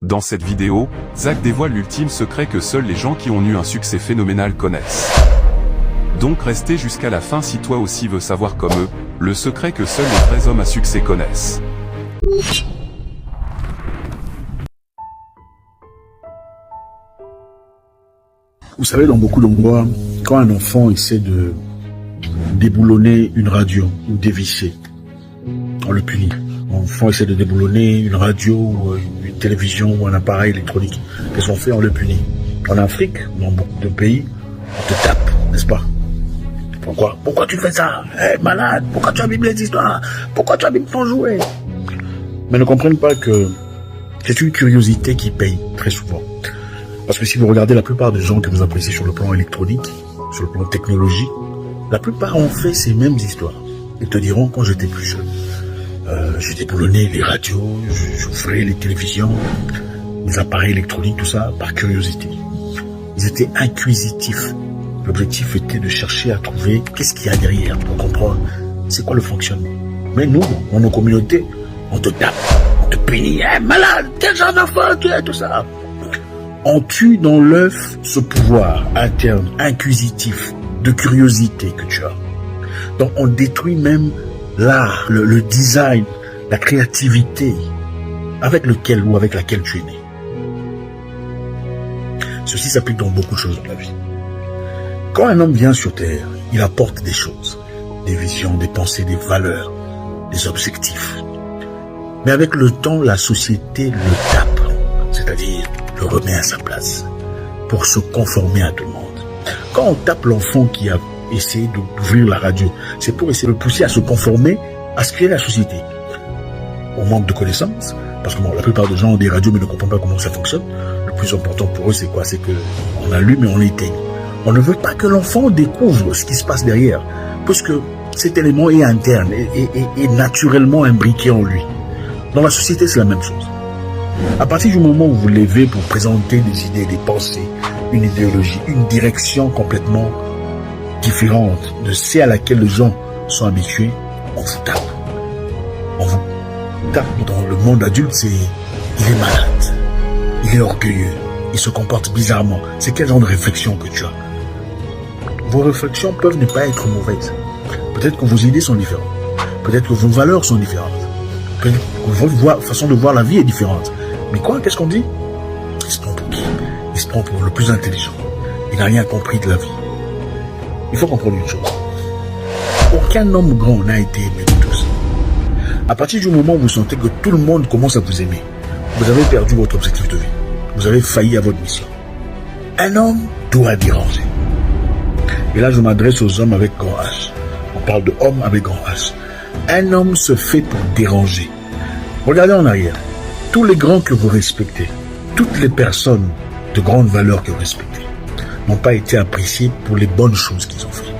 Dans cette vidéo, Zach dévoile l'ultime secret que seuls les gens qui ont eu un succès phénoménal connaissent. Donc restez jusqu'à la fin si toi aussi veux savoir comme eux, le secret que seuls les vrais hommes à succès connaissent. Vous savez, dans beaucoup d'endroits, quand un enfant essaie de déboulonner une radio ou dévisser, on le punit. Un enfant essaie de déboulonner une radio ou une télévision ou un appareil électronique. Qu'est-ce qu'on fait? On le punit. En Afrique, dans beaucoup de pays, on te tape, n'est-ce pas? Pourquoi tu fais ça? Hey, malade, pourquoi tu abîmes les histoires? Pourquoi tu abîmes ton jouet? Mais ne comprennent pas que c'est une curiosité qui paye très souvent. Parce que si vous regardez la plupart des gens que vous appréciez sur le plan électronique, sur le plan technologique, la plupart ont fait ces mêmes histoires. Ils te diront, quand j'étais plus jeune, j'ai déboulonné les radios, j'ouvrais les télévisions, les appareils électroniques, tout ça, par curiosité. Ils étaient inquisitifs. L'objectif était de chercher à trouver qu'est-ce qu'il y a derrière pour comprendre c'est quoi le fonctionnement. Mais nous, dans nos communautés, on te tape, on te punit, hey, malade, quel genre d'enfant tu es, tout ça. On tue dans l'œuf ce pouvoir interne, inquisitif, de curiosité que tu as. Donc on détruit même l'art, le design, la créativité avec lequel ou avec laquelle tu es né. Ceci s'applique dans beaucoup de choses dans la vie. Quand un homme vient sur Terre, il apporte des choses, des visions, des pensées, des valeurs, des objectifs. Mais avec le temps, la société le tape, c'est-à-dire le remet à sa place pour se conformer à tout le monde. Quand on tape l'enfant qui a essayé d'ouvrir la radio, c'est pour essayer de le pousser à se conformer à ce qu'est la société. On manque de connaissances, parce que bon, la plupart des gens ont des radios mais ne comprennent pas comment ça fonctionne. Le plus important pour eux, c'est quoi? C'est qu'on allume et on éteint. On ne veut pas que l'enfant découvre ce qui se passe derrière, puisque cet élément est interne et naturellement imbriqué en lui. Dans la société, c'est la même chose. À partir du moment où vous levez pour présenter des idées, des pensées, une idéologie, une direction complètement différente de celle à laquelle les gens sont habitués, on vous tape. On vous tape. Dans le monde adulte, il est malade, il est orgueilleux, il se comporte bizarrement. C'est quel genre de réflexion que tu as? Vos réflexions peuvent ne pas être mauvaises. Peut-être que vos idées sont différentes. Peut-être que vos valeurs sont différentes. Peut-être que votre façon de voir la vie est différente. Mais quoi? Qu'est-ce qu'on dit? Il se prend pour qui? Il se prend pour le plus intelligent. Il n'a rien compris de la vie. Il faut comprendre une chose. Aucun homme grand n'a été aimé de tous. À partir du moment où vous sentez que tout le monde commence à vous aimer, vous avez perdu votre objectif de vie. Vous avez failli à votre mission. Un homme doit déranger. Et là, je m'adresse aux hommes avec grand H. On parle de homme avec grand H. Un homme se fait pour déranger. Regardez en arrière. Tous les grands que vous respectez, toutes les personnes de grande valeur que vous respectez, n'ont pas été appréciés pour les bonnes choses qu'ils ont fait.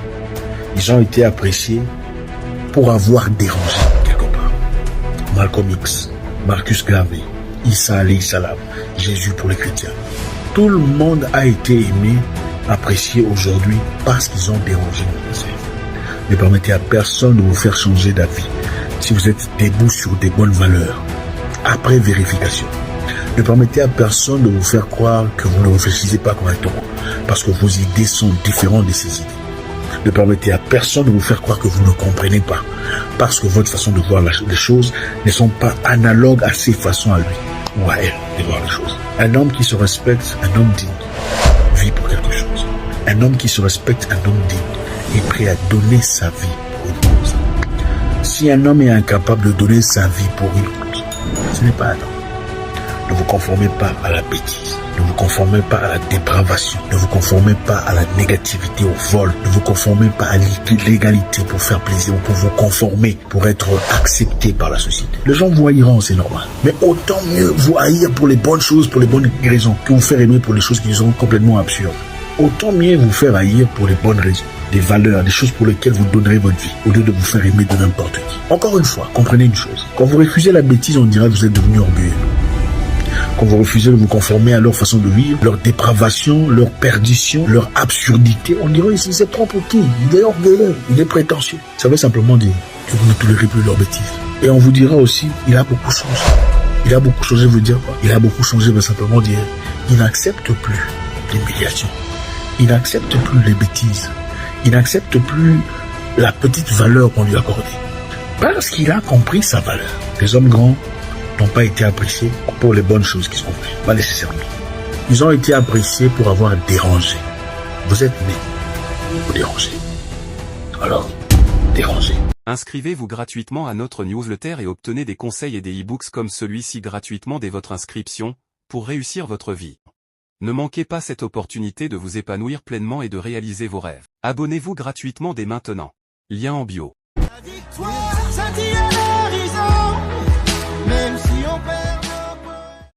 Ils ont été appréciés pour avoir dérangé quelque part. Malcolm X, Marcus Garvey, Issa alayhi salam, Jésus pour les chrétiens. Tout le monde a été aimé, apprécié aujourd'hui parce qu'ils ont dérangé le passé. Ne permettez à personne de vous faire changer d'avis si vous êtes debout sur des bonnes valeurs. Après vérification, ne permettez à personne de vous faire croire que vous ne réfléchissez pas correctement parce que vos idées sont différentes de ses idées. Ne permettez à personne de vous faire croire que vous ne comprenez pas parce que votre façon de voir les choses ne sont pas analogues à ses façons à lui ou à elle de voir les choses. Un homme qui se respecte, un homme digne, vit pour quelque chose. Un homme qui se respecte, un homme digne, est prêt à donner sa vie pour une cause. Si un homme est incapable de donner sa vie pour une cause, ce n'est pas un homme. Ne vous conformez pas à la bêtise. Ne vous conformez pas à la dépravation. Ne vous conformez pas à la négativité, au vol. Ne vous conformez pas à l'illégalité pour faire plaisir ou pour vous conformer, pour être accepté par la société. Les gens vous haïront, c'est normal. Mais autant mieux vous haïr pour les bonnes choses, pour les bonnes raisons, que vous faire aimer pour les choses qui sont complètement absurdes. Autant mieux vous faire haïr pour les bonnes raisons, des valeurs, des choses pour lesquelles vous donnerez votre vie, au lieu de vous faire aimer de n'importe qui. Encore une fois, comprenez une chose. Quand vous refusez la bêtise, on dira que vous êtes devenu orgueilleux. Quand vous refusez de vous conformer à leur façon de vivre, leur dépravation, leur perdition, leur absurdité, on dirait ici, c'est trop petit, il est orgueilleux, il est prétentieux. Ça veut simplement dire que vous ne tolérez plus leurs bêtises. Et on vous dira aussi, il a beaucoup changé. Il a beaucoup changé, veut dire quoi? Il a beaucoup changé, veut simplement dire, il n'accepte plus l'humiliation. Il n'accepte plus les bêtises. Il n'accepte plus la petite valeur qu'on lui a accordée. Parce qu'il a compris sa valeur. Les hommes grands n'ont pas été appréciés pour les bonnes choses qu'ils ont faites. Pas nécessairement. Ils ont été appréciés pour avoir dérangé. Vous êtes nés pour déranger. Alors, dérangez. Inscrivez-vous gratuitement à notre newsletter et obtenez des conseils et des e-books comme celui-ci gratuitement dès votre inscription, pour réussir votre vie. Ne manquez pas cette opportunité de vous épanouir pleinement et de réaliser vos rêves. Abonnez-vous gratuitement dès maintenant. Lien en bio. La victoire,